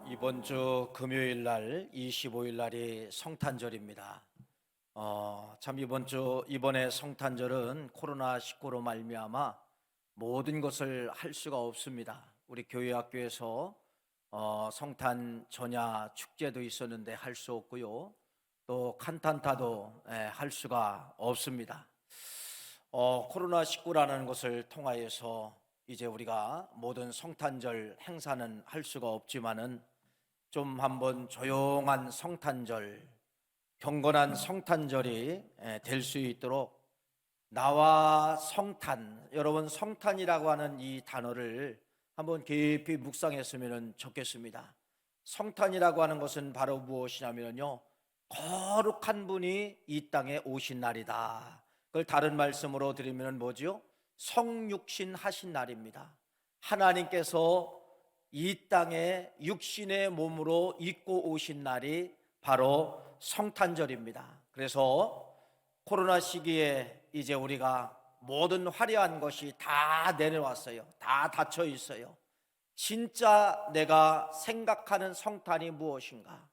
이번 주 금요일 날 25일 날이 성탄절입니다. 참 이번에 성탄절은 코로나19로 말미암아 모든 것을 할 수가 없습니다. 우리 교회 학교에서 성탄 전야 축제도 있었는데 할 수 없고요. 또 칸탄타도 할 수가 없습니다. 코로나19라는 것을 통하여서 이제 우리가 모든 성탄절 행사는 할 수가 없지만은 좀 한번 조용한 성탄절, 경건한 성탄절이 될 수 있도록 나와 성탄, 여러분 성탄이라고 하는 이 단어를 한번 깊이 묵상했으면 좋겠습니다. 성탄이라고 하는 것은 바로 무엇이냐면요, 거룩한 분이 이 땅에 오신 날이다. 그걸 다른 말씀으로 드리면 뭐죠? 성육신 하신 날입니다. 하나님께서 이 땅에 육신의 몸으로 입고 오신 날이 바로 성탄절입니다. 그래서 코로나 시기에 이제 우리가 모든 화려한 것이 다 내려왔어요. 다 닫혀 있어요. 진짜 내가 생각하는 성탄이 무엇인가?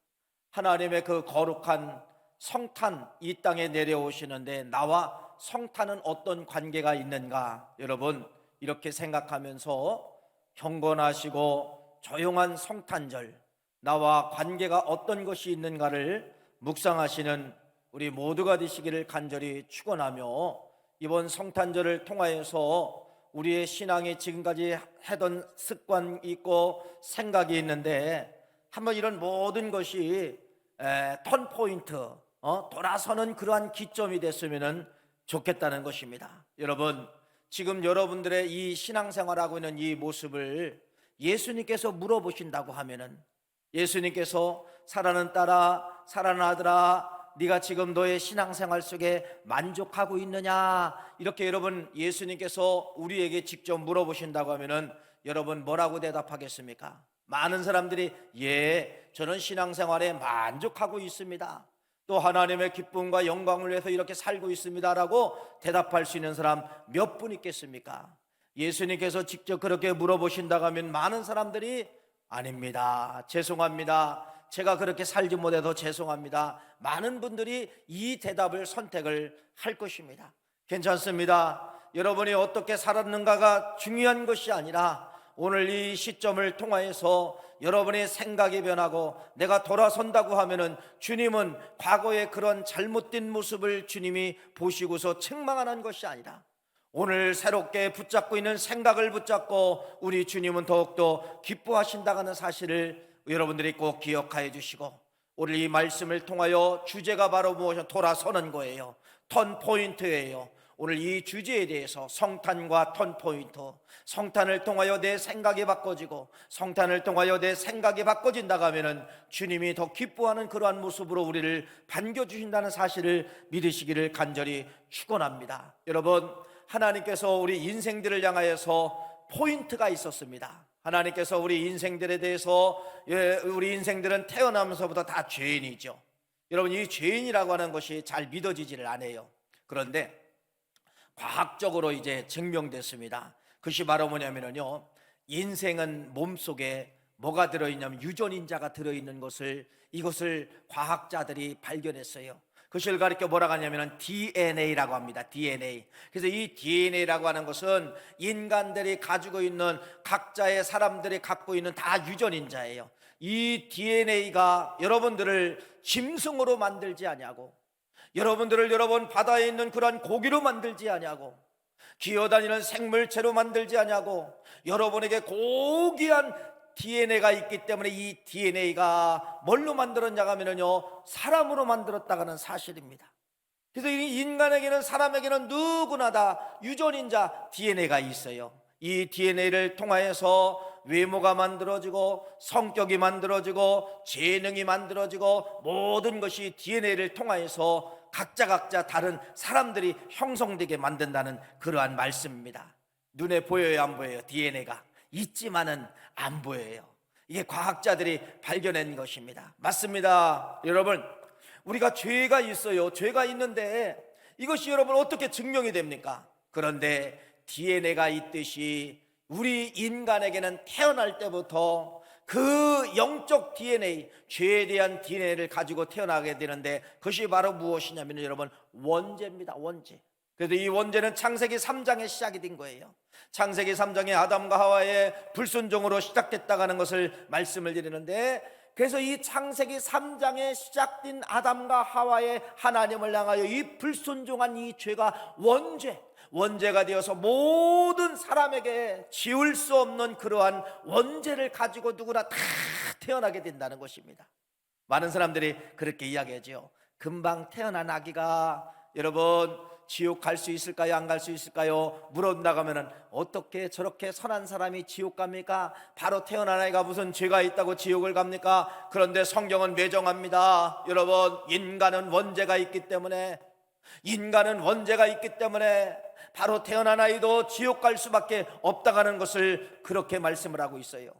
하나님의 그 거룩한 성탄 이 땅에 내려오시는데 나와 성탄은 어떤 관계가 있는가? 여러분 이렇게 생각하면서 경건하시고 조용한 성탄절, 나와 관계가 어떤 것이 있는가를 묵상하시는 우리 모두가 되시기를 간절히 축원하며, 이번 성탄절을 통하여서 우리의 신앙이 지금까지 하던 습관이 있고 생각이 있는데 한번 이런 모든 것이 턴포인트, 돌아서는 그러한 기점이 됐으면 좋겠다는 것입니다. 여러분 지금 여러분들의 이 신앙생활하고 있는 이 모습을 예수님께서 물어보신다고 하면은, 예수님께서 사랑하는 딸아, 사랑하는 아들아, 네가 지금 너의 신앙생활 속에 만족하고 있느냐, 이렇게 여러분 예수님께서 우리에게 직접 물어보신다고 하면은 여러분 뭐라고 대답하겠습니까? 많은 사람들이 예, 저는 신앙생활에 만족하고 있습니다, 또 하나님의 기쁨과 영광을 위해서 이렇게 살고 있습니다라고 대답할 수 있는 사람 몇 분 있겠습니까? 예수님께서 직접 그렇게 물어보신다고 하면 많은 사람들이 아닙니다, 죄송합니다, 제가 그렇게 살지 못해서 죄송합니다, 많은 분들이 이 대답을 선택을 할 것입니다. 괜찮습니다. 여러분이 어떻게 살았는가가 중요한 것이 아니라 오늘 이 시점을 통하여서 여러분의 생각이 변하고 내가 돌아선다고 하면은 주님은 과거의 그런 잘못된 모습을 주님이 보시고서 책망하는 것이 아니라 오늘 새롭게 붙잡고 있는 생각을 붙잡고 우리 주님은 더욱더 기뻐하신다는 사실을 여러분들이 꼭 기억하여 주시고, 오늘 이 말씀을 통하여 주제가 바로 무엇이냐, 돌아서는 거예요. 턴포인트예요. 오늘 이 주제에 대해서 성탄과 턴포인트, 성탄을 통하여 내 생각이 바꿔지고 성탄을 통하여 내 생각이 바꿔진다고 하면 주님이 더 기뻐하는 그러한 모습으로 우리를 반겨주신다는 사실을 믿으시기를 간절히 축원합니다. 여러분 하나님께서 우리 인생들을 향하여서 포인트가 있었습니다. 하나님께서 우리 인생들에 대해서, 우리 인생들은 태어나면서부터 다 죄인이죠. 여러분 이 죄인이라고 하는 것이 잘 믿어지지를 않아요. 그런데 과학적으로 이제 증명됐습니다. 그것이 바로 뭐냐면요, 인생은 몸속에 뭐가 들어있냐면 유전인자가 들어있는 것을, 이것을 과학자들이 발견했어요. 그것을 가리켜 뭐라고 하냐면 DNA라고 합니다. DNA. 그래서 이 DNA라고 하는 것은 인간들이 가지고 있는, 각자의 사람들이 갖고 있는 다 유전인자예요. 이 DNA가 여러분들을 짐승으로 만들지 아니하고, 여러분들을 여러분 바다에 있는 그러한 고기로 만들지 아니하고, 기어다니는 생물체로 만들지 아니하고, 여러분에게 고귀한 DNA가 있기 때문에 이 DNA가 뭘로 만들었냐 하면요, 사람으로 만들었다는 사실입니다. 그래서 이 인간에게는, 사람에게는 누구나 다 유전인자 DNA가 있어요. 이 DNA를 통하여서 외모가 만들어지고 성격이 만들어지고 재능이 만들어지고 모든 것이 DNA를 통하여서 각자 다른 사람들이 형성되게 만든다는 그러한 말씀입니다. 눈에 보여요, 안 보여요? DNA가 있지만은 안 보여요. 이게 과학자들이 발견한 것입니다. 맞습니다. 여러분 우리가 죄가 있어요. 죄가 있는데 이것이 여러분 어떻게 증명이 됩니까? 그런데 DNA가 있듯이 우리 인간에게는 태어날 때부터 그 영적 DNA, 죄에 대한 DNA를 가지고 태어나게 되는데, 그것이 바로 무엇이냐면 여러분, 원죄입니다. 원죄. 그래서 이 원죄는 창세기 3장에 시작이 된 거예요. 창세기 3장에 아담과 하와의 불순종으로 시작됐다고 하는 것을 말씀을 드리는데, 그래서 이 창세기 3장에 시작된 아담과 하와의 하나님을 향하여 이 불순종한 이 죄가 원죄가 되어서 모든 사람에게 지울 수 없는 그러한 원죄를 가지고 누구나 다 태어나게 된다는 것입니다. 많은 사람들이 그렇게 이야기하죠. 금방 태어난 아기가 여러분 지옥 갈 수 있을까요? 안 갈 수 있을까요? 물어본다고 어떻게 저렇게 선한 사람이 지옥 갑니까? 바로 태어난 아이가 무슨 죄가 있다고 지옥을 갑니까? 그런데 성경은 매정합니다. 여러분, 인간은 원죄가 있기 때문에 바로 태어난 아이도 지옥 갈 수밖에 없다는 것을 그렇게 말씀을 하고 있어요.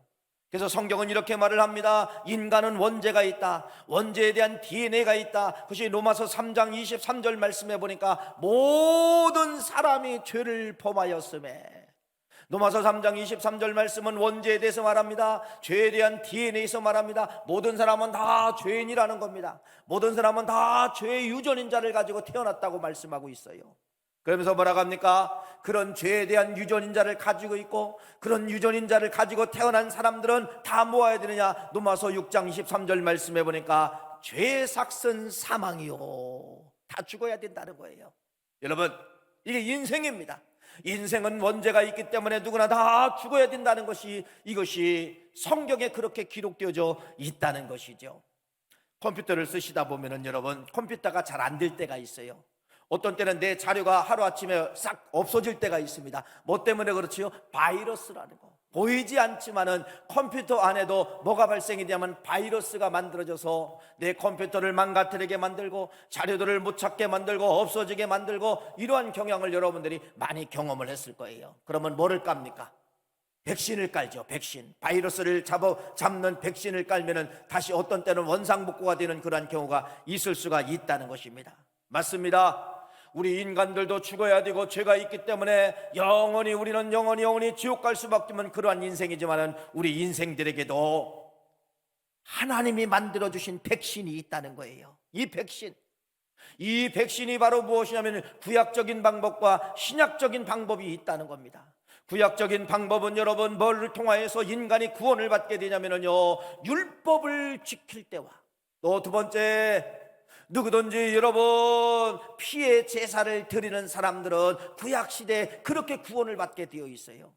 그래서 성경은 이렇게 말을 합니다. 인간은 원죄가 있다. 원죄에 대한 DNA가 있다. 그것이 로마서 3장 23절 말씀해 보니까 모든 사람이 죄를 범하였음에, 로마서 3장 23절 말씀은 원죄에 대해서 말합니다. 죄에 대한 DNA에서 말합니다. 모든 사람은 다 죄인이라는 겁니다. 모든 사람은 다 죄의 유전인 자를 가지고 태어났다고 말씀하고 있어요. 그러면서 뭐라고 합니까? 그런 죄에 대한 유전인자를 가지고 있고, 그런 유전인자를 가지고 태어난 사람들은 다 모아야 되느냐? 로마서 6장 23절 말씀해 보니까 죄의 삭은 사망이요, 다 죽어야 된다는 거예요. 여러분, 이게 인생입니다. 인생은 원죄가 있기 때문에 누구나 다 죽어야 된다는 것이, 이것이 성경에 그렇게 기록되어져 있다는 것이죠. 컴퓨터를 쓰시다 보면은 여러분, 컴퓨터가 잘 안 될 때가 있어요. 어떤 때는 내 자료가 하루아침에 싹 없어질 때가 있습니다. 뭐 때문에 그렇지요? 바이러스라는 거. 보이지 않지만은 컴퓨터 안에도 뭐가 발생이 되면 바이러스가 만들어져서 내 컴퓨터를 망가뜨리게 만들고, 자료들을 못 찾게 만들고, 없어지게 만들고, 이러한 경향을 여러분들이 많이 경험을 했을 거예요. 그러면 뭐를 깝니까? 백신을 깔죠. 백신. 바이러스를 잡는 백신을 깔면은 다시 어떤 때는 원상복구가 되는 그러한 경우가 있을 수가 있다는 것입니다. 맞습니다. 우리 인간들도 죽어야 되고 죄가 있기 때문에 우리는 영원히 지옥 갈 수밖에 없는 그러한 인생이지만, 우리 인생들에게도 하나님이 만들어주신 백신이 있다는 거예요. 이 백신이 바로 무엇이냐면 구약적인 방법과 신약적인 방법이 있다는 겁니다. 구약적인 방법은 여러분 뭐를 통하여서 인간이 구원을 받게 되냐면요, 율법을 지킬 때와, 또 두 번째, 누구든지 여러분 피의 제사를 드리는 사람들은 구약시대에 그렇게 구원을 받게 되어 있어요.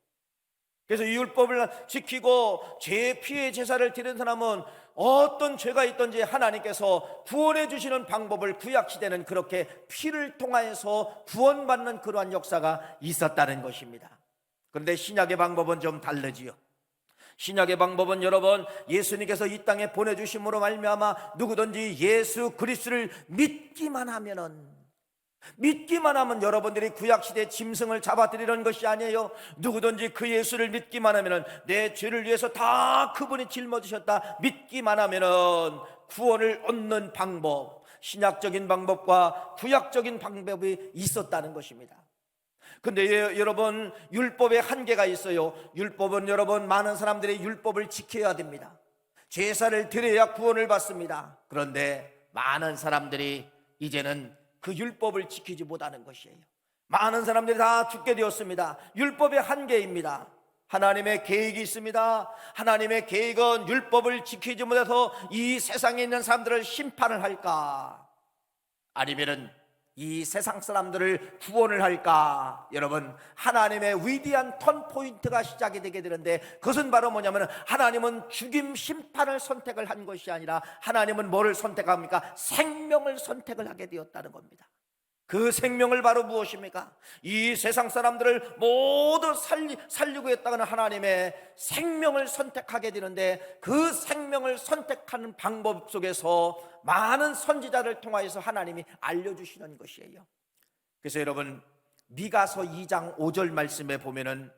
그래서 이 율법을 지키고 죄의 피의 제사를 드리는 사람은 어떤 죄가 있든지 하나님께서 구원해 주시는 방법을 구약시대는 그렇게 피를 통하여서 구원받는 그러한 역사가 있었다는 것입니다. 그런데 신약의 방법은 좀 다르지요. 신약의 방법은 여러분, 예수님께서 이 땅에 보내주심으로 말미암아 누구든지 예수 그리스도를 믿기만 하면 여러분들이 구약시대 짐승을 잡아드리는 것이 아니에요. 누구든지 그 예수를 믿기만 하면, 내 죄를 위해서 다 그분이 짊어지셨다 믿기만 하면 구원을 얻는 방법, 신약적인 방법과 구약적인 방법이 있었다는 것입니다. 근데 여러분, 율법에 한계가 있어요. 율법은 여러분, 많은 사람들이 율법을 지켜야 됩니다. 제사를 드려야 구원을 받습니다. 그런데 많은 사람들이 이제는 그 율법을 지키지 못하는 것이에요. 많은 사람들이 다 죽게 되었습니다. 율법의 한계입니다. 하나님의 계획이 있습니다. 하나님의 계획은 율법을 지키지 못해서 이 세상에 있는 사람들을 심판을 할까, 아니면은 이 세상 사람들을 구원을 할까? 여러분, 하나님의 위대한 턴포인트가 시작이 되게 되는데, 그것은 바로 뭐냐면, 하나님은 죽임 심판을 선택을 한 것이 아니라 하나님은 뭐를 선택합니까? 생명을 선택을 하게 되었다는 겁니다. 그 생명을 바로 무엇입니까? 이 세상 사람들을 모두 살리고 했다는 하나님의 생명을 선택하게 되는데, 그 생명을 선택하는 방법 속에서 많은 선지자를 통하여서 하나님이 알려주시는 것이에요. 그래서 여러분, 미가서 2장 5절 말씀에 보면은,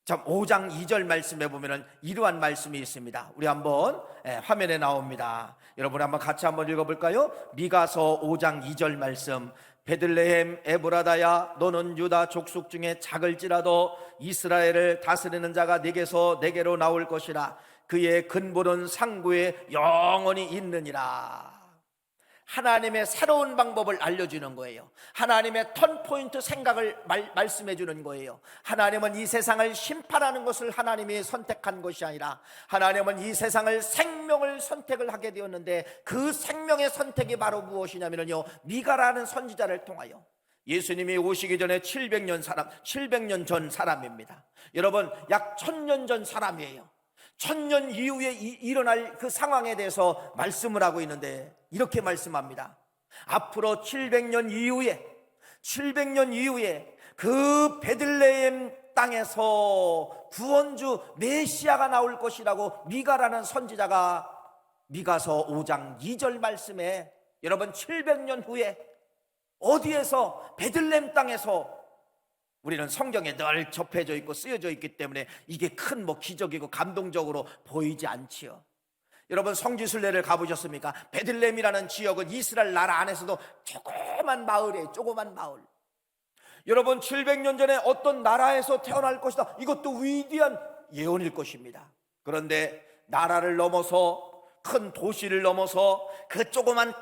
5장 2절 말씀에 보면은 이러한 말씀이 있습니다. 우리 한번 화면에 나옵니다. 여러분 한번 같이 한번 읽어볼까요? 미가서 5장 2절 말씀. 베들레헴 에브라다야, 너는 유다 족속 중에 작을지라도 이스라엘을 다스리는 자가 네게서 네게로 나올 것이라. 그의 근본은 상고에 영원히 있느니라. 하나님의 새로운 방법을 알려주는 거예요. 하나님의 턴포인트 생각을 말씀해 주는 거예요. 하나님은 이 세상을 심판하는 것을 하나님이 선택한 것이 아니라 하나님은 이 세상을 생명을 선택을 하게 되었는데, 그 생명의 선택이 바로 무엇이냐면요, 미가라는 선지자를 통하여 예수님이 오시기 전에 700년 전 사람입니다. 여러분, 약 1000년 전 사람이에요. 1000년 이후에 일어날 그 상황에 대해서 말씀을 하고 있는데 이렇게 말씀합니다. 앞으로 700년 이후에 그 베들레헴 땅에서 구원주 메시아가 나올 것이라고 미가라는 선지자가 미가서 5장 2절 말씀에, 여러분 700년 후에 어디에서, 베들레헴 땅에서, 우리는 성경에 늘 접해져 있고 쓰여져 있기 때문에 이게 큰 기적이고 감동적으로 보이지 않지요. 여러분, 성지순례를 가보셨습니까? 베들레헴이라는 지역은 이스라엘 나라 안에서도 조그만 마을이에요. 조그만 마을. 여러분, 700년 전에 어떤 나라에서 태어날 것이다, 이것도 위대한 예언일 것입니다. 그런데 나라를 넘어서, 큰 도시를 넘어서 그 조그만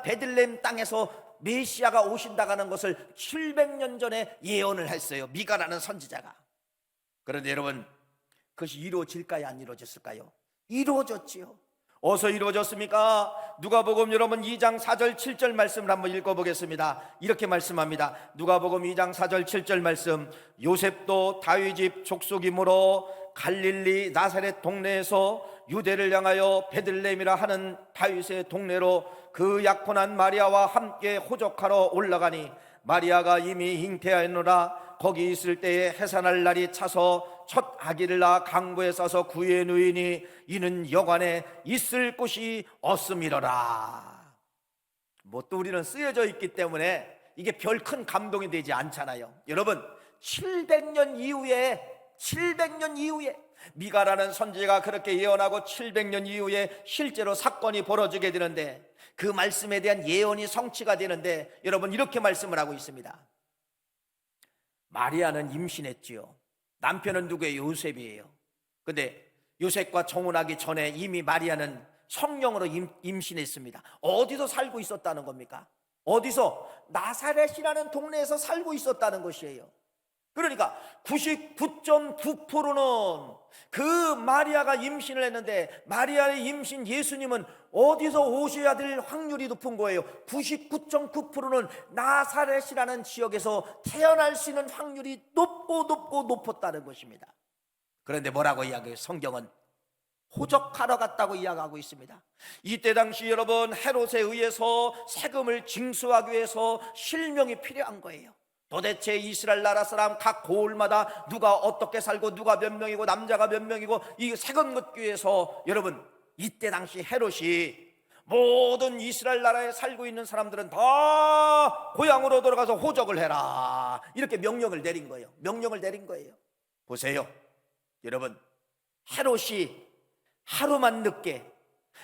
베들레헴 땅에서 메시아가 오신다는 것을 700년 전에 예언을 했어요, 미가라는 선지자가. 그런데 여러분, 그것이 이루어질까요, 안 이루어졌을까요? 이루어졌지요. 어디서 이루어졌습니까? 누가복음 여러분 2장 4절 7절 말씀을 한번 읽어보겠습니다. 이렇게 말씀합니다. 누가복음 2장 4절 7절 말씀. 요셉도 다윗 집 족속이므로 갈릴리 나사렛 동네에서 유대를 향하여 베들레헴이라 하는 다윗의 동네로 그 약혼한 마리아와 함께 호적하러 올라가니, 마리아가 이미 잉태하였노라. 거기 있을 때에 해산할 날이 차서 첫 아기를 낳아 강부에 싸서 구유에 누이니 이는 여관에 있을 곳이 없음이로라. 또 우리는 쓰여져 있기 때문에 이게 별 큰 감동이 되지 않잖아요. 여러분, 700년 이후에 미가라는 선지자가 그렇게 예언하고 700년 이후에 실제로 사건이 벌어지게 되는데, 그 말씀에 대한 예언이 성취가 되는데, 여러분 이렇게 말씀을 하고 있습니다. 마리아는 임신했지요. 남편은 누구예요? 요셉이에요. 근데 요셉과 청혼하기 전에 이미 마리아는 성령으로 임신했습니다. 어디서 살고 있었다는 겁니까? 어디서? 나사렛이라는 동네에서 살고 있었다는 것이에요. 그러니까 99.9%는 그 마리아가 임신을 했는데, 마리아의 임신 예수님은 어디서 오셔야 될 확률이 높은 거예요? 99.9%는 나사렛이라는 지역에서 태어날 수 있는 확률이 높았다는 것입니다. 그런데 뭐라고 이야기해요? 성경은 호적하러 갔다고 이야기하고 있습니다. 이때 당시 여러분, 헤롯에 의해서 세금을 징수하기 위해서 실명이 필요한 거예요. 도대체 이스라엘 나라 사람 각 고을마다 누가 어떻게 살고 누가 몇 명이고 남자가 몇 명이고, 이 세금 걷기 위해서 여러분, 이때 당시 헤롯이 모든 이스라엘 나라에 살고 있는 사람들은 다 고향으로 돌아가서 호적을 해라, 이렇게 명령을 내린 거예요. 보세요 여러분, 헤롯이 하루만 늦게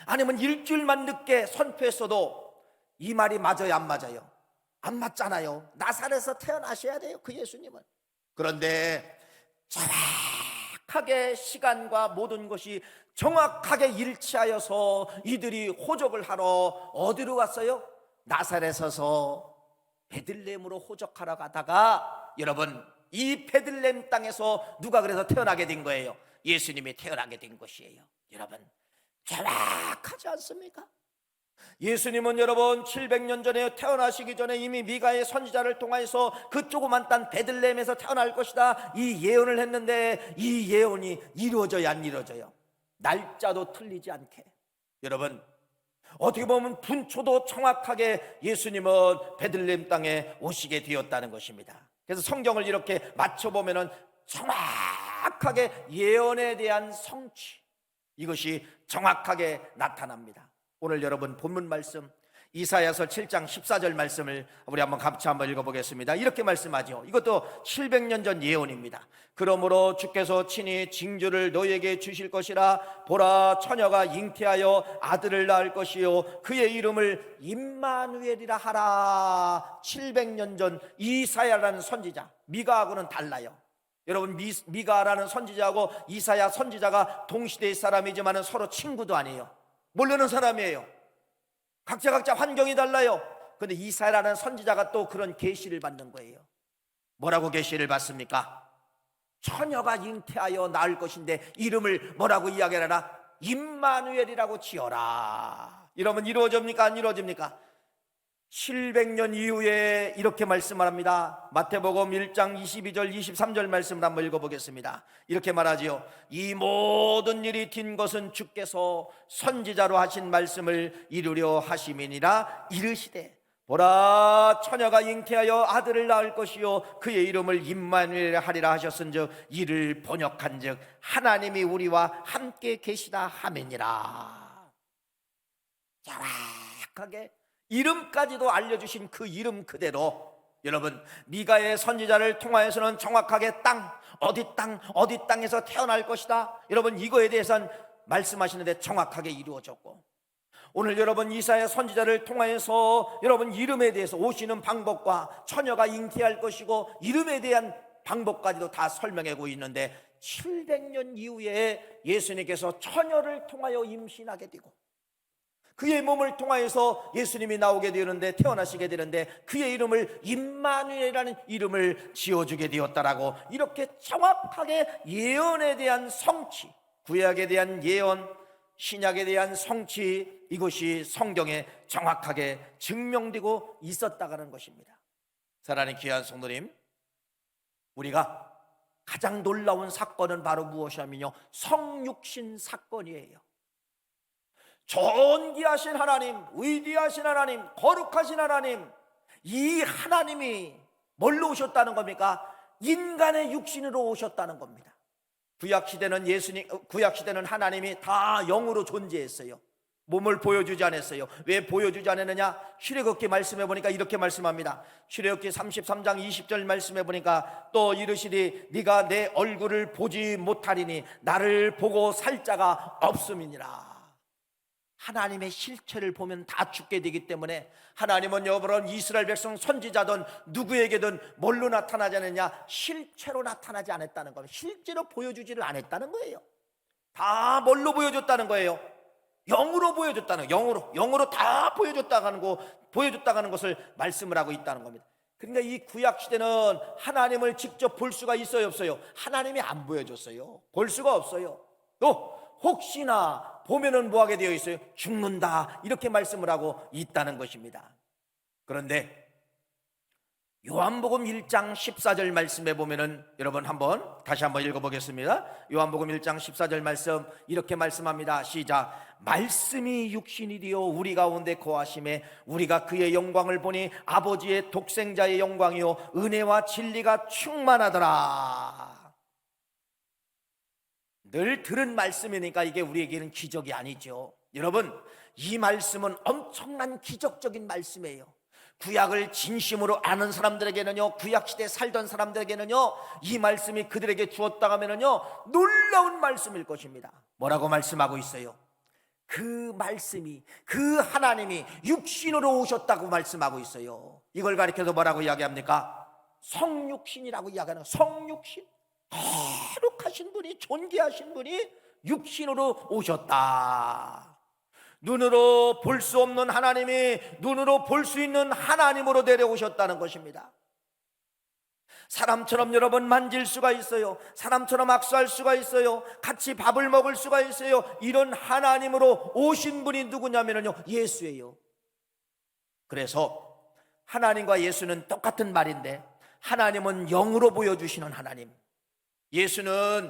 아니면 일주일만 늦게 선포했어도 이 말이 맞아요, 안 맞아요? 안 맞잖아요. 나사렛에서 태어나셔야 돼요, 그 예수님은. 그런데 정확하게 시간과 모든 것이 정확하게 일치하여서 이들이 호적을 하러 어디로 갔어요? 나사렛에서 베들레헴으로 호적하러 가다가, 여러분, 이 베들레헴 땅에서 누가 그래서 태어나게 된 거예요? 예수님이 태어나게 된 것이에요. 여러분, 정확하지 않습니까? 예수님은 여러분 700년 전에 태어나시기 전에 이미 미가의 선지자를 통해서 그 조그만 땅 베들레헴에서 태어날 것이다, 이 예언을 했는데, 이 예언이 이루어져야 안 이루어져요? 날짜도 틀리지 않게. 여러분, 어떻게 보면 분초도 정확하게 예수님은 베들레헴 땅에 오시게 되었다는 것입니다. 그래서 성경을 이렇게 맞춰보면 정확하게 예언에 대한 성취, 이것이 정확하게 나타납니다. 오늘 여러분 본문 말씀 이사야서 7장 14절 말씀을 우리 같이 한번 읽어보겠습니다. 이렇게 말씀하죠. 이것도 700년 전 예언입니다. 그러므로 주께서 친히 징조를 너에게 주실 것이라. 보라, 처녀가 잉태하여 아들을 낳을 것이요 그의 이름을 임마누엘이라 하라. 700년 전 이사야라는 선지자, 미가하고는 달라요. 여러분, 미가라는 선지자하고 이사야 선지자가 동시대의 사람이지만 서로 친구도 아니에요. 모르는 사람이에요. 각자 환경이 달라요. 그런데 이사야라는 선지자가 또 그런 계시를 받는 거예요. 뭐라고 계시를 받습니까? 처녀가 잉태하여 낳을 것인데 이름을 뭐라고 이야기하라? 임마누엘이라고 지어라. 이러면 이루어집니까? 안 이루어집니까? 700년 이후에 이렇게 말씀을 합니다. 마태복음 1장 22절 23절 말씀을 한번 읽어보겠습니다. 이렇게 말하지요. 이 모든 일이 딘 것은 주께서 선지자로 하신 말씀을 이루려 하심이니라. 이르시되 보라, 처녀가 잉태하여 아들을 낳을 것이요 그의 이름을 임마누엘 하리라 하셨은즉 이를 번역한즉 하나님이 우리와 함께 계시다 하매니라. 정확하게 이름까지도 알려주신 그 이름 그대로 여러분, 미가의 선지자를 통하여서는 정확하게 어디 땅에서 태어날 것이다, 여러분 이거에 대해서는 말씀하시는데 정확하게 이루어졌고, 오늘 여러분 이사야 선지자를 통하여서 여러분 이름에 대해서 오시는 방법과 처녀가 잉태할 것이고 이름에 대한 방법까지도 다 설명하고 있는데 700년 이후에 예수님께서 처녀를 통하여 임신하게 되고 그의 몸을 통하여서 예수님이 나오게 되는데, 태어나시게 되는데 그의 이름을 임마누엘이라는 이름을 지어주게 되었다라고 이렇게 정확하게 예언에 대한 성취, 구약에 대한 예언, 신약에 대한 성취, 이것이 성경에 정확하게 증명되고 있었다는 것입니다. 사랑하는 귀한 성도님, 우리가 가장 놀라운 사건은 바로 무엇이냐면요, 성육신 사건이에요. 존귀하신 하나님, 위대하신 하나님, 거룩하신 하나님, 이 하나님이 뭘로 오셨다는 겁니까? 인간의 육신으로 오셨다는 겁니다. 구약시대는 하나님이 다 영으로 존재했어요. 몸을 보여주지 않았어요. 왜 보여주지 않았느냐? 출애굽기 말씀해 보니까 이렇게 말씀합니다. 출애굽기 33장 20절 말씀해 보니까 또 이르시리 네가 내 얼굴을 보지 못하리니 나를 보고 살 자가 없음이니라. 하나님의 실체를 보면 다 죽게 되기 때문에 하나님은 여러분 이스라엘 백성 선지자든 누구에게든 뭘로 나타나지 않느냐? 실체로 나타나지 않았다는 겁니다. 실제로 보여주지를 않았다는 거예요. 다 뭘로 보여줬다는 거예요? 영으로 보여줬다는 거예요. 영으로 다 보여줬다는 것을 말씀을 하고 있다는 겁니다. 그러니까 이 구약 시대는 하나님을 직접 볼 수가 있어요, 없어요? 하나님이 안 보여줬어요. 볼 수가 없어요. 또 혹시나 보면은 뭐하게 되어 있어요? 죽는다, 이렇게 말씀을 하고 있다는 것입니다. 그런데 요한복음 1장 14절 말씀에 보면은 여러분 다시 한번 읽어보겠습니다. 요한복음 1장 14절 말씀 이렇게 말씀합니다. 시작. 말씀이 육신이 되어 우리 가운데 거하심에 우리가 그의 영광을 보니 아버지의 독생자의 영광이요 은혜와 진리가 충만하더라. 늘 들은 말씀이니까 이게 우리에게는 기적이 아니죠. 여러분, 이 말씀은 엄청난 기적적인 말씀이에요. 구약을 진심으로 아는 사람들에게는요, 구약시대에 살던 사람들에게는요, 이 말씀이 그들에게 주었다 하면은요, 놀라운 말씀일 것입니다. 뭐라고 말씀하고 있어요? 그 말씀이, 그 하나님이 육신으로 오셨다고 말씀하고 있어요. 이걸 가리켜서 뭐라고 이야기합니까? 성육신이라고 이야기하는 거예요. 성육신. 거룩하신 분이, 존귀하신 분이 육신으로 오셨다. 눈으로 볼 수 없는 하나님이 눈으로 볼 수 있는 하나님으로 내려오셨다는 것입니다. 사람처럼 여러분 만질 수가 있어요. 사람처럼 악수할 수가 있어요. 같이 밥을 먹을 수가 있어요. 이런 하나님으로 오신 분이 누구냐면요, 예수예요. 그래서 하나님과 예수는 똑같은 말인데, 하나님은 영으로 보여주시는 하나님, 예수는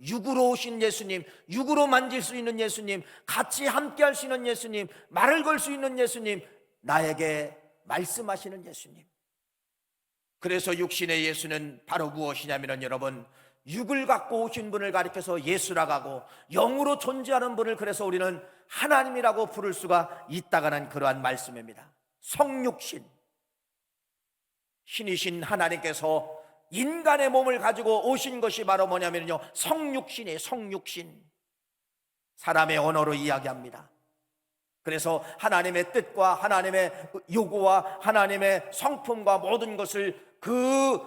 육으로 오신 예수님, 육으로 만질 수 있는 예수님, 같이 함께 할 수 있는 예수님, 말을 걸 수 있는 예수님, 나에게 말씀하시는 예수님. 그래서 육신의 예수는 바로 무엇이냐면 여러분, 육을 갖고 오신 분을 가리켜서 예수라고 하고, 영으로 존재하는 분을 그래서 우리는 하나님이라고 부를 수가 있다가는 그러한 말씀입니다. 성육신, 신이신 하나님께서 인간의 몸을 가지고 오신 것이 바로 뭐냐면요, 성육신이에요. 성육신. 사람의 언어로 이야기합니다. 그래서 하나님의 뜻과 하나님의 요구와 하나님의 성품과 모든 것을 그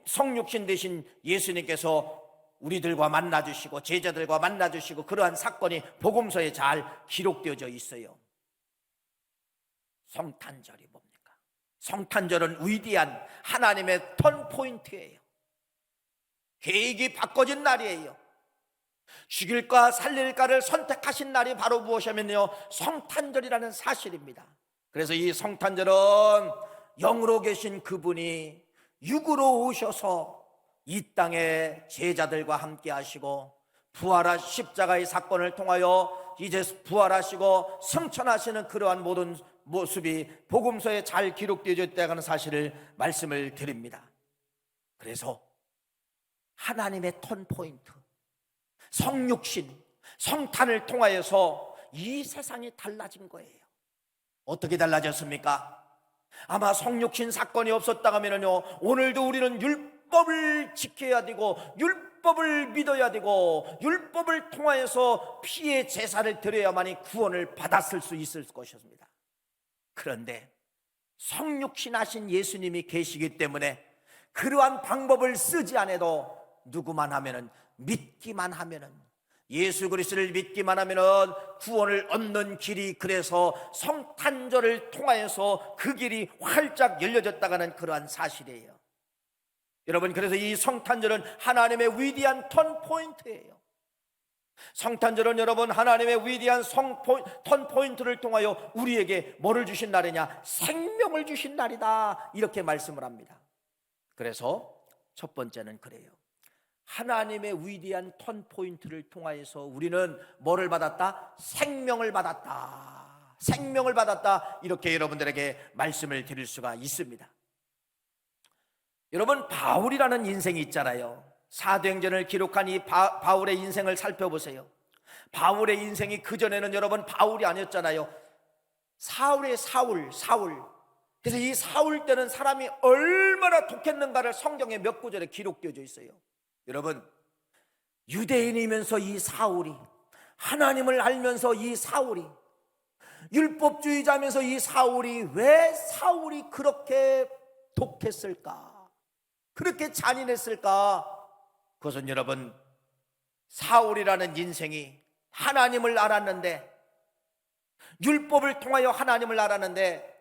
성육신 되신 예수님께서 우리들과 만나주시고 제자들과 만나주시고 그러한 사건이 복음서에 잘 기록되어져 있어요. 성탄절이 뭡니까? 성탄절은 위대한 하나님의 턴포인트예요. 계획이 바꿔진 날이에요. 죽일까 살릴까를 선택하신 날이 바로 무엇이냐면요, 성탄절이라는 사실입니다. 그래서 이 성탄절은 영으로 계신 그분이 육으로 오셔서 이 땅에 제자들과 함께 하시고 부활한 십자가의 사건을 통하여 이제 부활하시고 승천하시는 그러한 모든 모습이 복음서에 잘 기록되어 있다는 사실을 말씀을 드립니다. 그래서 하나님의 턴포인트, 성육신, 성탄을 통하여서 이 세상이 달라진 거예요. 어떻게 달라졌습니까? 아마 성육신 사건이 없었다 하면요, 오늘도 우리는 율법을 지켜야 되고 율법을 믿어야 되고 율법을 통하여서 피의 제사를 드려야만이 구원을 받았을 수 있을 것입니다. 그런데 성육신 하신 예수님이 계시기 때문에 그러한 방법을 쓰지 않아도 누구만 하면은, 믿기만 하면은, 예수 그리스도를 믿기만 하면은 구원을 얻는 길이, 그래서 성탄절을 통하여서 그 길이 활짝 열려졌다가는 그러한 사실이에요. 여러분, 그래서 이 성탄절은 하나님의 위대한 턴포인트예요. 성탄절은 여러분 하나님의 위대한 턴포인트를 통하여 우리에게 뭐를 주신 날이냐? 생명을 주신 날이다, 이렇게 말씀을 합니다. 그래서 첫 번째는 그래요. 하나님의 위대한 턴포인트를 통하여서 우리는 뭐를 받았다? 생명을 받았다. 생명을 받았다, 이렇게 여러분들에게 말씀을 드릴 수가 있습니다. 여러분, 바울이라는 인생이 있잖아요. 사도행전을 기록한 이 바울의 인생을 살펴보세요. 바울의 인생이 그전에는 여러분 바울이 아니었잖아요. 사울. 그래서 이 사울 때는 사람이 얼마나 독했는가를 성경에 몇 구절에 기록되어져 있어요. 여러분, 유대인이면서 이 사울이, 하나님을 알면서 이 사울이, 율법주의자면서 이 사울이, 왜 사울이 그렇게 독했을까? 그렇게 잔인했을까? 그것은 여러분, 사울이라는 인생이 하나님을 알았는데, 율법을 통하여 하나님을 알았는데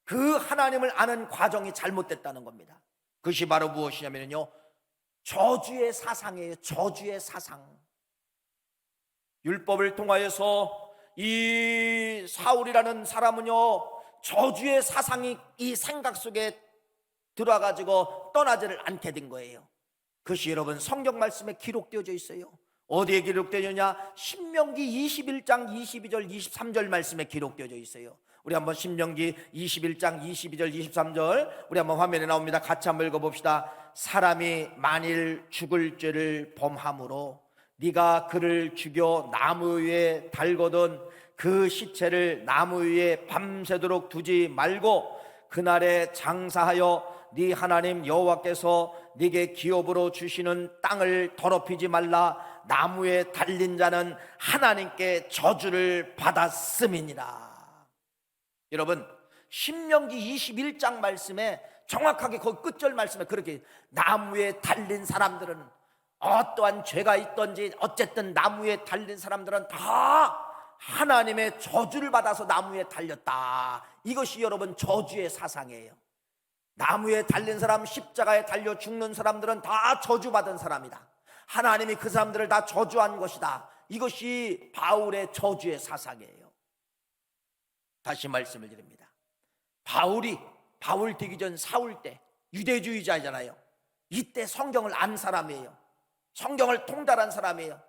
그 하나님을 아는 과정이 잘못됐다는 겁니다. 그것이 바로 무엇이냐면요, 저주의 사상이에요. 저주의 사상. 율법을 통하여서 이 사울이라는 사람은요, 저주의 사상이 이 생각 속에 들어와가지고 떠나지를 않게 된 거예요. 그것이 여러분 성경 말씀에 기록되어져 있어요. 어디에 기록되느냐? 신명기 21장 22절 23절 말씀에 기록되어져 있어요. 우리 한번 신명기 21장 22절 23절 우리 한번 화면에 나옵니다. 같이 한번 읽어봅시다. 사람이 만일 죽을 죄를 범함으로 네가 그를 죽여 나무 위에 달거든 그 시체를 나무 위에 밤새도록 두지 말고 그날에 장사하여 네 하나님 여호와께서 네게 기업으로 주시는 땅을 더럽히지 말라. 나무에 달린 자는 하나님께 저주를 받았음이니라. 여러분, 신명기 21장 말씀에 정확하게 그 끝절 말씀에 그렇게, 나무에 달린 사람들은 어떠한 죄가 있던지 어쨌든 나무에 달린 사람들은 다 하나님의 저주를 받아서 나무에 달렸다. 이것이 여러분 저주의 사상이에요. 나무에 달린 사람, 십자가에 달려 죽는 사람들은 다 저주받은 사람이다. 하나님이 그 사람들을 다 저주한 것이다. 이것이 바울의 저주의 사상이에요. 다시 말씀을 드립니다. 바울 되기 전 사울 때 유대주의자잖아요. 이때 성경을 안 사람이에요. 성경을 통달한 사람이에요.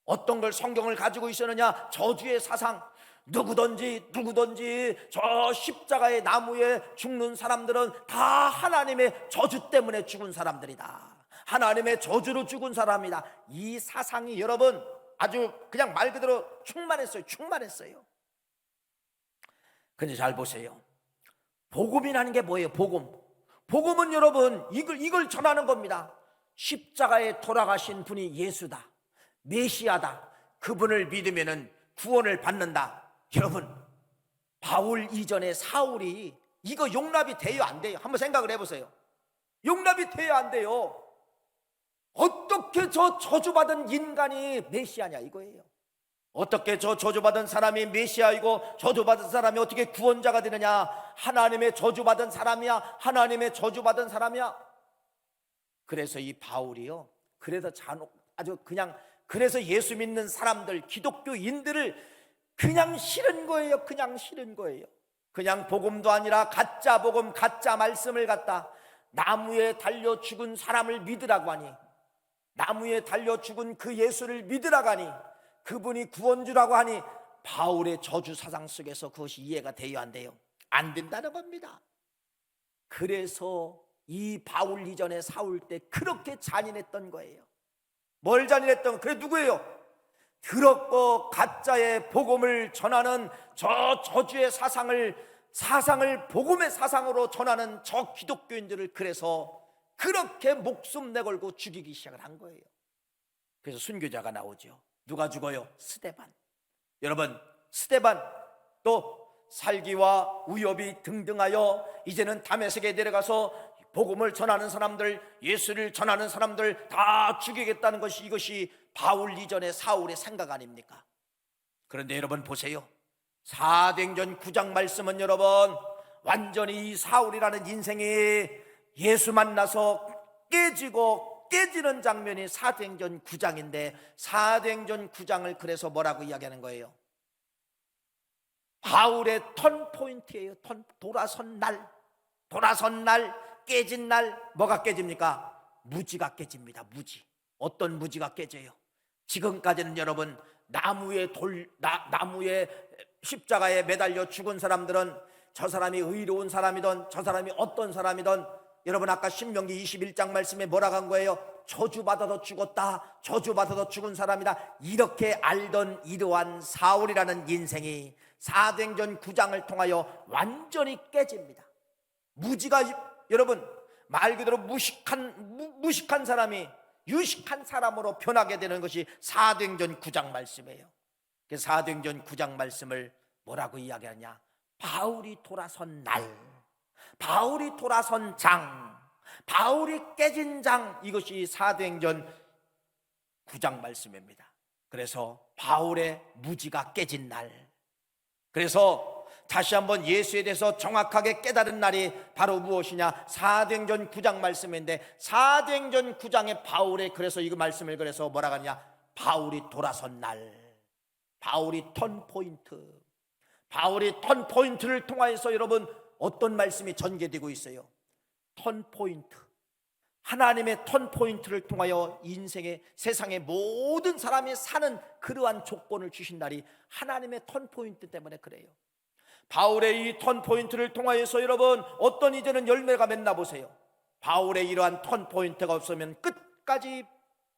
어떤 걸 성경을 가지고 있었느냐? 저주의 사상. 누구든지 저 십자가의 나무에 죽는 사람들은 다 하나님의 저주 때문에 죽은 사람들이다. 하나님의 저주로 죽은 사람이다. 이 사상이 여러분 아주 그냥 말 그대로 충만했어요. 근데 잘 보세요. 복음이라는 게 뭐예요? 복음은 여러분 이걸 전하는 겁니다. 십자가에 돌아가신 분이 예수다, 메시아다, 그분을 믿으면 구원을 받는다. 여러분, 바울 이전에 사울이 이거 용납이 돼요, 안 돼요? 한번 생각을 해보세요. 용납이 돼야 안 돼요. 어떻게 저 저주받은 인간이 메시아냐 이거예요. 어떻게 저 저주받은 사람이 메시아이고 저주받은 사람이 어떻게 구원자가 되느냐? 하나님의 저주받은 사람이야. 하나님의 저주받은 사람이야. 그래서 이 바울이요, 그래서 아주 그냥, 그래서 예수 믿는 사람들, 기독교인들을 그냥 싫은 거예요. 그냥 싫은 거예요. 그냥 복음도 아니라 가짜 복음, 가짜 말씀을 갖다 나무에 달려 죽은 사람을 믿으라고 하니, 나무에 달려 죽은 그 예수를 믿으라고 하니, 그분이 구원주라고 하니 바울의 저주 사상 속에서 그것이 이해가 돼요, 안 돼요? 안 된다는 겁니다. 그래서 이 바울 이전에 사울 때 그렇게 잔인했던 거예요. 뭘 잔인했던? 그래 누구예요? 더럽고 가짜의 복음을 전하는 저 저주의 사상을 복음의 사상으로 전하는 저 기독교인들을 그래서 그렇게 목숨 내걸고 죽이기 시작을 한 거예요. 그래서 순교자가 나오죠. 누가 죽어요? 스데반. 여러분, 스데반 또 살기와 위협이 등등하여 이제는 다메섹에 내려가서 복음을 전하는 사람들, 예수를 전하는 사람들 다 죽이겠다는 것이, 이것이 바울 이전의 사울의 생각 아닙니까? 그런데 여러분 보세요. 사도행전 9장 말씀은 여러분 완전히 이 사울이라는 인생이 예수 만나서 깨지는 장면이 사도행전 9장인데, 사도행전 9장을 그래서 뭐라고 이야기하는 거예요? 바울의 턴포인트예요. 돌아선 날, 깨진 날. 뭐가 깨집니까? 무지가 깨집니다. 무지. 어떤 무지가 깨져요? 지금까지는 여러분 나무에 십자가에 매달려 죽은 사람들은 저 사람이 의로운 사람이든 저 사람이 어떤 사람이든, 여러분 아까 신명기 21장 말씀에 뭐라고 한 거예요? 저주받아서 죽었다, 저주받아서 죽은 사람이다, 이렇게 알던 이러한 사울이라는 인생이 사도행전 9장을 통하여 완전히 깨집니다. 무지가, 여러분 말 그대로 무식한 사람이 유식한 사람으로 변하게 되는 것이 사도행전 9장 말씀이에요. 그래서 사도행전 9장 말씀을 뭐라고 이야기하냐? 바울이 돌아선 날, 바울이 돌아선 장, 바울이 깨진 장, 이것이 사도행전 9장 말씀입니다. 그래서 바울의 무지가 깨진 날, 그래서 다시 한번 예수에 대해서 정확하게 깨달은 날이 바로 무엇이냐? 사도행전 9장 말씀인데, 사도행전 9장에 바울의, 그래서 이 말씀을 그래서 뭐라고 하냐? 바울이 돌아선 날, 바울이 턴포인트, 바울이 턴포인트를 통하여서 여러분 어떤 말씀이 전개되고 있어요? 턴포인트, 하나님의 턴포인트를 통하여 인생의, 세상의 모든 사람이 사는 그러한 조건을 주신 날이 하나님의 턴포인트 때문에 그래요. 바울의 이 턴포인트를 통하여서 여러분 어떤 이제는 열매가 맺나 보세요. 바울의 이러한 턴포인트가 없으면 끝까지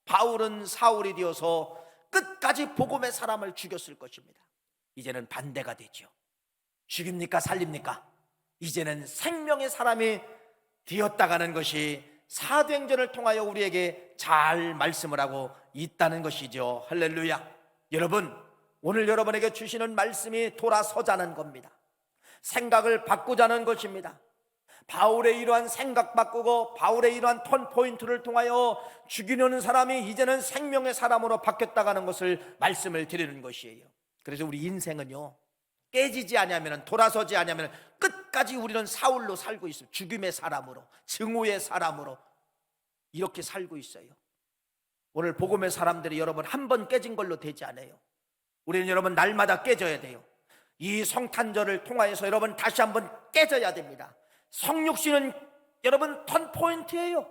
바울은 사울이 되어서 끝까지 복음의 사람을 죽였을 것입니다. 이제는 반대가 되죠. 죽입니까? 살립니까? 이제는 생명의 사람이 되었다가는 것이 사도행전을 통하여 우리에게 잘 말씀을 하고 있다는 것이죠. 할렐루야. 여러분, 오늘 여러분에게 주시는 말씀이 돌아서자는 겁니다. 생각을 바꾸자는 것입니다. 바울의 이러한 생각 바꾸고 바울의 이러한 턴포인트를 통하여 죽이려는 사람이 이제는 생명의 사람으로 바뀌었다가는 것을 말씀을 드리는 것이에요. 그래서 우리 인생은요, 깨지지 않으면, 돌아서지 않으면 끝까지 우리는 사울로 살고 있어요. 죽임의 사람으로, 증오의 사람으로 이렇게 살고 있어요. 오늘 복음의 사람들이 여러분 한 번 깨진 걸로 되지 않아요. 우리는 여러분 날마다 깨져야 돼요. 이 성탄절을 통하여서 여러분 다시 한번 깨져야 됩니다. 성육신은 여러분 턴포인트예요.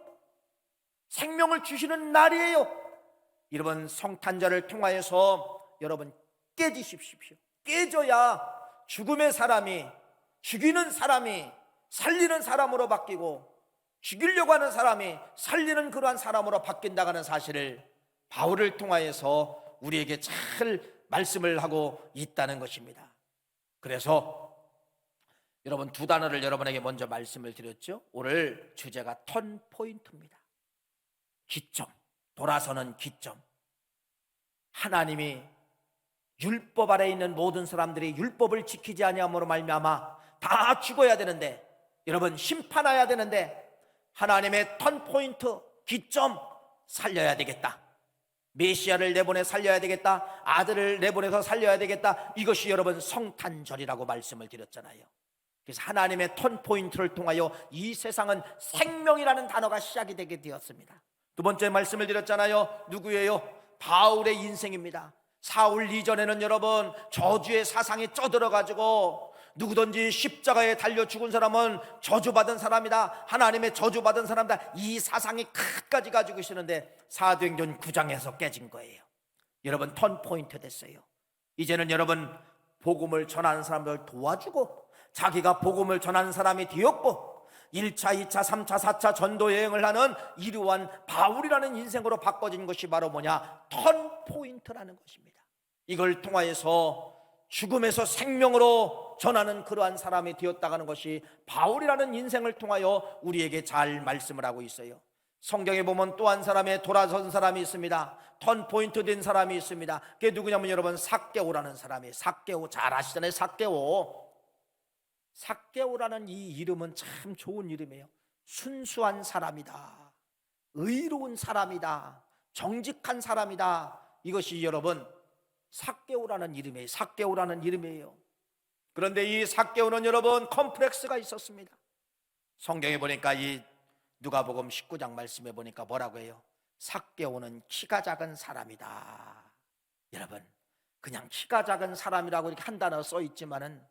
생명을 주시는 날이에요. 여러분 성탄절을 통하여서 여러분 깨지십시오. 깨져야 죽음의 사람이, 죽이는 사람이 살리는 사람으로 바뀌고, 죽이려고 하는 사람이 살리는 그러한 사람으로 바뀐다는 사실을 바울을 통하여서 우리에게 잘 말씀을 하고 있다는 것입니다. 그래서 여러분 두 단어를 여러분에게 먼저 말씀을 드렸죠. 오늘 주제가 턴포인트입니다. 기점, 돌아서는 기점. 하나님이 율법 아래 있는 모든 사람들이 율법을 지키지 아니함으로 말미암아 다 죽어야 되는데, 여러분 심판해야 되는데, 하나님의 턴포인트, 기점 살려야 되겠다. 메시아를 내보내 살려야 되겠다. 아들을 내보내서 살려야 되겠다. 이것이 여러분 성탄절이라고 말씀을 드렸잖아요. 그래서 하나님의 턴포인트를 통하여 이 세상은 생명이라는 단어가 시작이 되게 되었습니다. 두 번째 말씀을 드렸잖아요. 누구예요? 바울의 인생입니다. 사울 이전에는 여러분 저주의 사상이 쪄들어가지고 누구든지 십자가에 달려 죽은 사람은 저주받은 사람이다, 하나님의 저주받은 사람이다, 이 사상이 끝까지 가지고 계시는데 사도행전 9장에서 깨진 거예요. 여러분 턴포인트 됐어요. 이제는 여러분 복음을 전하는 사람들 도와주고 자기가 복음을 전하는 사람이 되었고 1차, 2차, 3차, 4차 전도 여행을 하는 이러한 바울이라는 인생으로 바꿔진 것이 바로 뭐냐? 턴포인트라는 것입니다. 이걸 통하여서 죽음에서 생명으로 전하는 그러한 사람이 되었다는 것이 바울이라는 인생을 통하여 우리에게 잘 말씀을 하고 있어요. 성경에 보면 또 한 사람의 돌아선 사람이 있습니다. 턴포인트 된 사람이 있습니다. 그게 누구냐면 여러분 삭개오라는 사람이에요. 삭개오 잘 아시잖아요. 삭개오라는 이 이름은 참 좋은 이름이에요. 순수한 사람이다, 의로운 사람이다, 정직한 사람이다. 이것이 여러분 삭개오라는 이름이에요. 그런데 이 삭개오는 여러분 컴플렉스가 있었습니다. 성경에 보니까 이 누가복음 19장 말씀에 보니까 뭐라고 해요? 삭개오는 키가 작은 사람이다. 여러분 그냥 키가 작은 사람이라고 이렇게 한 단어 써 있지만은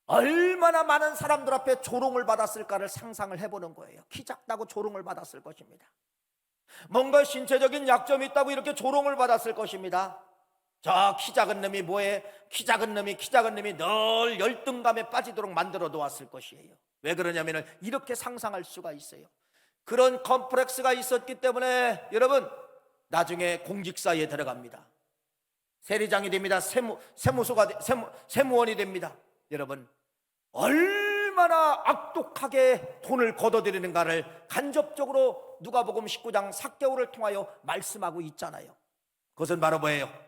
얼마나 많은 사람들 앞에 조롱을 받았을까를 상상을 해보는 거예요. 키 작다고 조롱을 받았을 것입니다. 뭔가 신체적인 약점이 있다고 이렇게 조롱을 받았을 것입니다. 저 키 작은 놈이 뭐해? 키 작은 놈이 늘 열등감에 빠지도록 만들어 놓았을 것이에요. 왜 그러냐면 이렇게 상상할 수가 있어요. 그런 컴플렉스가 있었기 때문에 여러분 나중에 공직사에 들어갑니다. 세리장이 됩니다. 세무원이 됩니다. 여러분 얼마나 악독하게 돈을 걷어들이는가를 간접적으로 누가복음 19장 삭개오를 통하여 말씀하고 있잖아요. 그것은 바로 뭐예요?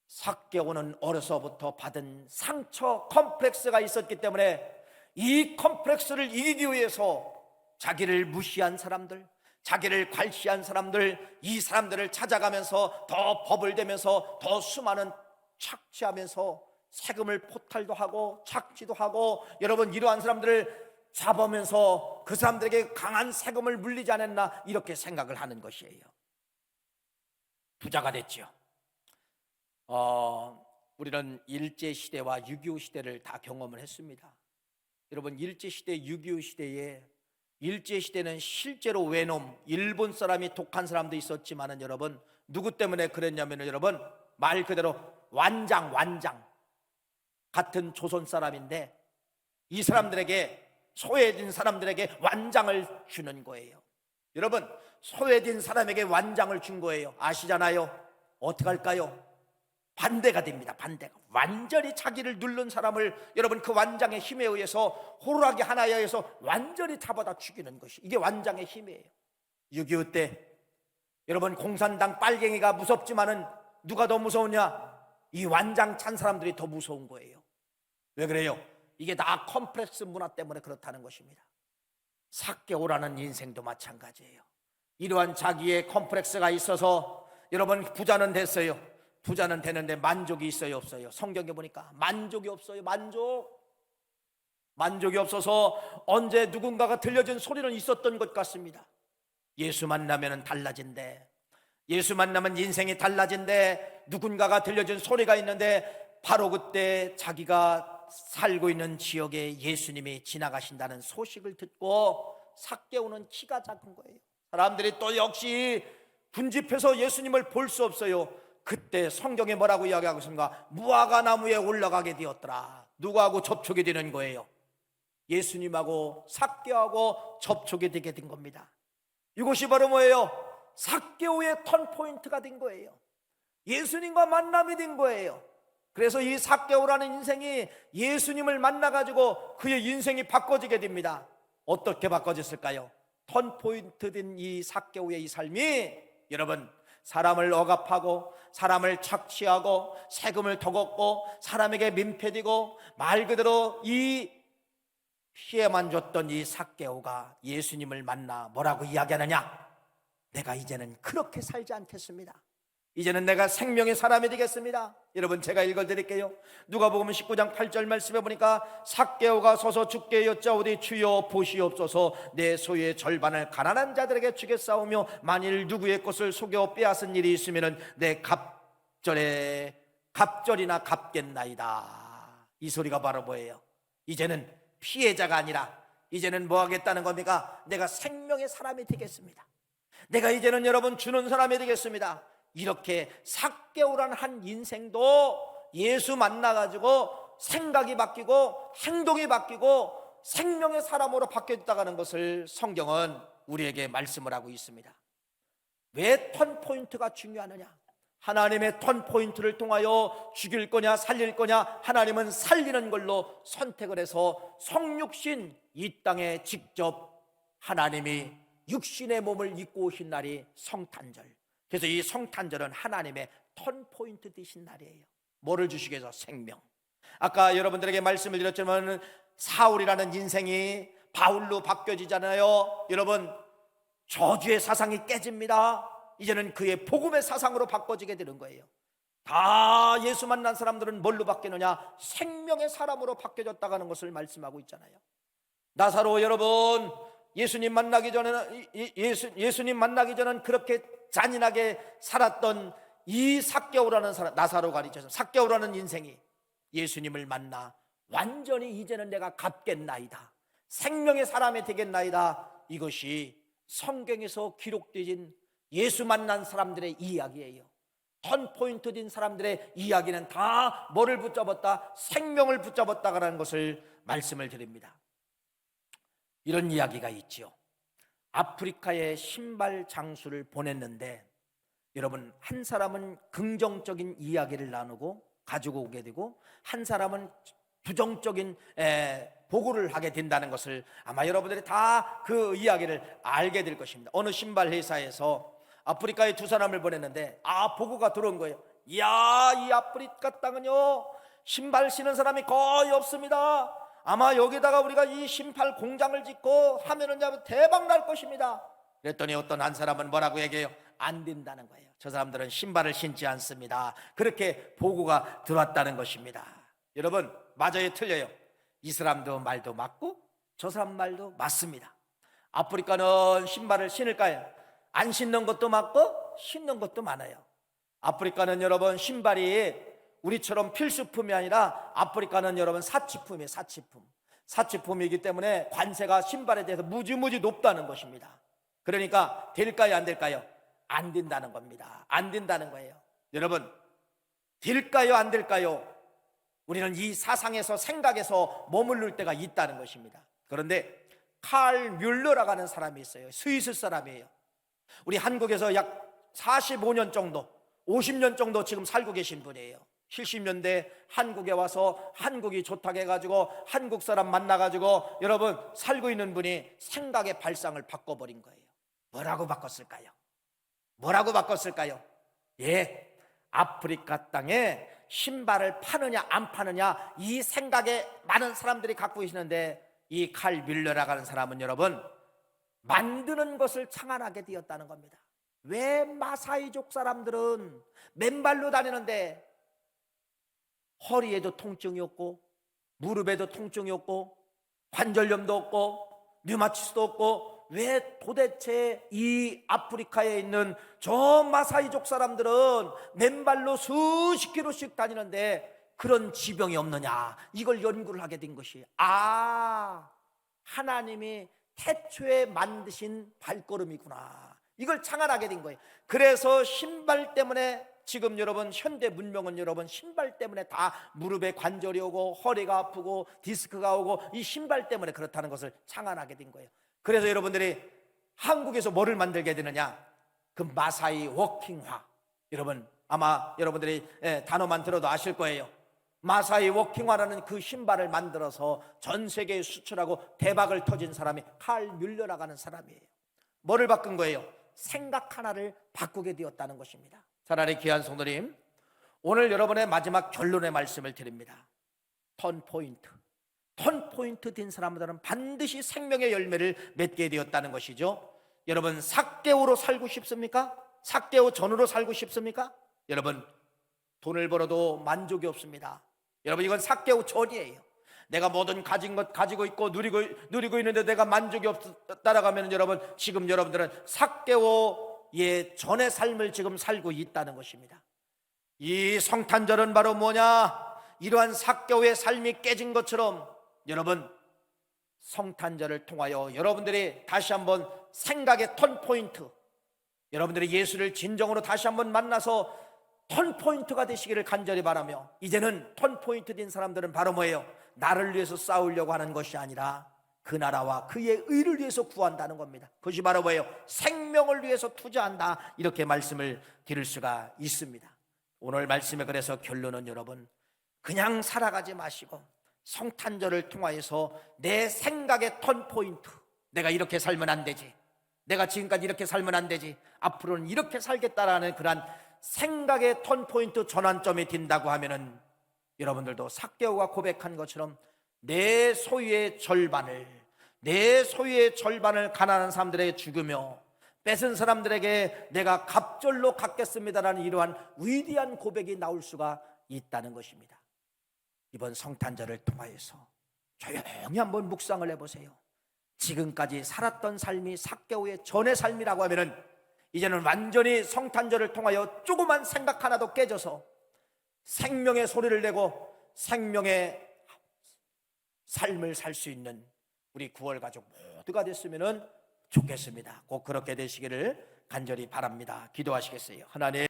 삭개오는 어려서부터 받은 상처, 컴플렉스가 있었기 때문에 이 컴플렉스를 이기기 위해서 자기를 무시한 사람들, 자기를 괄시한 사람들, 이 사람들을 찾아가면서 더 법을 대면서 더 수많은 착취하면서 세금을 포탈도 하고 착취도 하고 여러분 이러한 사람들을 잡으면서 그 사람들에게 강한 세금을 물리지 않았나 이렇게 생각을 하는 것이에요. 부자가 됐죠. 우리는 일제시대와 6.25 시대를 다 경험을 했습니다. 여러분 일제시대 6.25 시대에 일제시대는 실제로 외놈 일본 사람이 독한 사람도 있었지만은 여러분 누구 때문에 그랬냐면 여러분 말 그대로 완장 같은 조선 사람인데 이 사람들에게 소외된 사람들에게 완장을 주는 거예요. 여러분 소외된 사람에게 완장을 준 거예요. 아시잖아요. 어떻게 할까요? 반대가 됩니다. 반대가 완전히 자기를 누른 사람을 여러분 그 완장의 힘에 의해서 호루라기 하나에 의해서 완전히 잡아다 죽이는 것이 이게 완장의 힘이에요. 6.25 때 여러분 공산당 빨갱이가 무섭지만은 누가 더 무서우냐? 이 완장 찬 사람들이 더 무서운 거예요. 왜 그래요? 이게 다 컴플렉스 문화 때문에 그렇다는 것입니다. 삭개오라는 인생도 마찬가지예요. 이러한 자기의 컴플렉스가 있어서 여러분 부자는 됐어요. 부자는 되는데 만족이 있어요, 없어요? 성경에 보니까 만족이 없어요. 만족이 없어서 언제 누군가가 들려준 소리는 있었던 것 같습니다. 예수 만나면 달라진대. 예수 만나면 인생이 달라진대. 누군가가 들려준 소리가 있는데 바로 그때 자기가 살고 있는 지역에 예수님이 지나가신다는 소식을 듣고 삭개오는 키가 작은 거예요. 사람들이 또 역시 군집해서 예수님을 볼 수 없어요. 그때 성경에 뭐라고 이야기하고 있습니까? 무화과 나무에 올라가게 되었더라. 누구하고 접촉이 되는 거예요? 예수님하고 삭개오하고 접촉이 되게 된 겁니다. 이것이 바로 뭐예요? 삭개오의 턴포인트가 된 거예요. 예수님과 만남이 된 거예요. 그래서 이 삭개오라는 인생이 예수님을 만나가지고 그의 인생이 바꿔지게 됩니다. 어떻게 바꿔졌을까요? 턴포인트 된 이 삭개오의 이 삶이 여러분 사람을 억압하고 사람을 착취하고 세금을 더 걷고 사람에게 민폐되고 말 그대로 이 피해만 줬던 이 삭개오가 예수님을 만나 뭐라고 이야기하느냐? 내가 이제는 그렇게 살지 않겠습니다. 이제는 내가 생명의 사람이 되겠습니다. 여러분, 제가 읽어드릴게요. 누가복음 19장 8절 말씀해 보니까 삭개오가 서서 주께 여짜오되 주여 보시옵소서, 내 소유의 절반을 가난한 자들에게 주겠사오며 만일 누구의 것을 속여 빼앗은 일이 있으면 내 갑절이나 갚겠나이다. 이 소리가 바로 뭐예요? 이제는 피해자가 아니라 이제는 뭐 하겠다는 겁니까? 내가 생명의 사람이 되겠습니다. 내가 이제는 여러분 주는 사람이 되겠습니다. 이렇게 삭개오라는 한 인생도 예수 만나가지고 생각이 바뀌고 행동이 바뀌고 생명의 사람으로 바뀌었다는 것을 성경은 우리에게 말씀을 하고 있습니다. 왜 턴포인트가 중요하느냐? 하나님의 턴포인트를 통하여 죽일 거냐 살릴 거냐, 하나님은 살리는 걸로 선택을 해서 성육신 이 땅에 직접 하나님이 육신의 몸을 입고 오신 날이 성탄절. 그래서 이 성탄절은 하나님의 턴포인트 되신 날이에요. 뭐를 주시기 위해서? 생명. 아까 여러분들에게 말씀을 드렸지만 사울이라는 인생이 바울로 바뀌어지잖아요. 여러분, 저주의 사상이 깨집니다. 이제는 그의 복음의 사상으로 바꿔지게 되는 거예요. 다 예수 만난 사람들은 뭘로 바뀌느냐? 생명의 사람으로 바뀌어졌다는 것을 말씀하고 있잖아요. 나사로, 여러분, 예수님 만나기 전에는 그렇게 잔인하게 살았던 이 삭개오라는 사람, 나사로가 있잖아요. 삭개오라는 인생이 예수님을 만나 완전히 이제는 내가 갚겠나이다, 생명의 사람이 되겠나이다. 이것이 성경에서 기록되진 예수 만난 사람들의 이야기예요. 턴포인트 된 사람들의 이야기는 다 뭐를 붙잡았다? 생명을 붙잡았다라는 것을 말씀을 드립니다. 이런 이야기가 있지요. 아프리카에 신발 장수를 보냈는데, 여러분, 한 사람은 긍정적인 이야기를 나누고 가지고 오게 되고 한 사람은 부정적인 보고를 하게 된다는 것을 아마 여러분들이 다 그 이야기를 알게 될 것입니다. 어느 신발 회사에서 아프리카에 두 사람을 보냈는데 보고가 들어온 거예요. 이야, 이 아프리카 땅은요 신발 신는 사람이 거의 없습니다. 아마 여기다가 우리가 이 신발 공장을 짓고 하면은 대박 날 것입니다. 그랬더니 어떤 한 사람은 뭐라고 얘기해요? 안 된다는 거예요. 저 사람들은 신발을 신지 않습니다. 그렇게 보고가 들어왔다는 것입니다. 여러분, 맞아요, 틀려요? 이 사람도 말도 맞고 저 사람 말도 맞습니다. 아프리카는 신발을 신을까요? 안 신는 것도 맞고 신는 것도 많아요. 아프리카는 여러분 신발이 우리처럼 필수품이 아니라 아프리카는 여러분 사치품이에요. 사치품이기 때문에 관세가 신발에 대해서 무지무지 높다는 것입니다. 그러니까 될까요, 안 될까요? 안 된다는 겁니다. 안 된다는 거예요. 여러분, 될까요, 안 될까요? 우리는 이 사상에서, 생각에서 머무를 때가 있다는 것입니다. 그런데 칼 뮬러라고 하는 사람이 있어요. 스위스 사람이에요. 우리 한국에서 약 45년 정도, 50년 정도 지금 살고 계신 분이에요. 70년대 한국에 와서 한국이 좋다고 해가지고 한국 사람 만나가지고 여러분 살고 있는 분이 생각의 발상을 바꿔버린 거예요. 뭐라고 바꿨을까요? 예, 아프리카 땅에 신발을 파느냐 안 파느냐 이 생각에 많은 사람들이 갖고 계시는데, 이 칼 뮬러라고 하는 사람은 여러분 만드는 것을 창안하게 되었다는 겁니다. 왜 마사이족 사람들은 맨발로 다니는데 허리에도 통증이 없고 무릎에도 통증이 없고 관절염도 없고 류마티스도 없고, 왜 도대체 이 아프리카에 있는 저 마사이족 사람들은 맨발로 수십 킬로씩 다니는데 그런 지병이 없느냐, 이걸 연구를 하게 된 것이, 하나님이 태초에 만드신 발걸음이구나, 이걸 창안하게 된 거예요. 그래서 신발 때문에 지금 여러분 현대 문명은 여러분 신발 때문에 다 무릎에 관절이 오고 허리가 아프고 디스크가 오고 이 신발 때문에 그렇다는 것을 창안하게 된 거예요. 그래서 여러분들이 한국에서 뭐를 만들게 되느냐, 그 마사이 워킹화, 여러분 아마 여러분들이 단어만 들어도 아실 거예요. 마사이 워킹화라는 그 신발을 만들어서 전 세계에 수출하고 대박을 터진 사람이 칼 뮬러라고 하는 사람이에요. 뭐를 바꾼 거예요? 생각 하나를 바꾸게 되었다는 것입니다. 차라리 귀한 성도님, 오늘 여러분의 마지막 결론의 말씀을 드립니다. 턴포인트, 턴포인트 된 사람들은 반드시 생명의 열매를 맺게 되었다는 것이죠. 여러분, 삭개오로 살고 싶습니까? 삭개오 전으로 살고 싶습니까? 여러분, 돈을 벌어도 만족이 없습니다. 여러분, 이건 삭개오 전이에요. 내가 뭐든 가진 것 가지고 있고 누리고 있는데 내가 만족이 없다라고 하면 여러분, 지금 여러분들은 삭개오의 전의 삶을 지금 살고 있다는 것입니다. 이 성탄절은 바로 뭐냐? 이러한 삭개오의 삶이 깨진 것처럼 여러분, 성탄절을 통하여 여러분들이 다시 한번 생각의 턴포인트, 여러분들이 예수를 진정으로 다시 한번 만나서 턴포인트가 되시기를 간절히 바라며, 이제는 턴포인트 된 사람들은 바로 뭐예요? 나를 위해서 싸우려고 하는 것이 아니라 그 나라와 그의 의를 위해서 구한다는 겁니다. 그것이 바로 뭐예요? 생명을 위해서 투자한다, 이렇게 말씀을 드릴 수가 있습니다. 오늘 말씀에 그래서 결론은 여러분, 그냥 살아가지 마시고 성탄절을 통하여서 내 생각의 턴포인트, 내가 이렇게 살면 안 되지, 내가 지금까지 이렇게 살면 안 되지, 앞으로는 이렇게 살겠다라는 그런 생각의 턴포인트 전환점이 된다고 하면은 여러분들도 삭개오가 고백한 것처럼 내 소유의 절반을 가난한 사람들에게 주며 뺏은 사람들에게 내가 갑절로 갚겠습니다라는 이러한 위대한 고백이 나올 수가 있다는 것입니다. 이번 성탄절을 통하여서 조용히 한번 묵상을 해보세요. 지금까지 살았던 삶이 삭개오의 전의 삶이라고 하면은 이제는 완전히 성탄절을 통하여 조그만 생각 하나도 깨져서 생명의 소리를 내고 생명의 삶을 살 수 있는 우리 9월 가족 모두가 됐으면 좋겠습니다. 꼭 그렇게 되시기를 간절히 바랍니다. 기도하시겠어요? 하나님,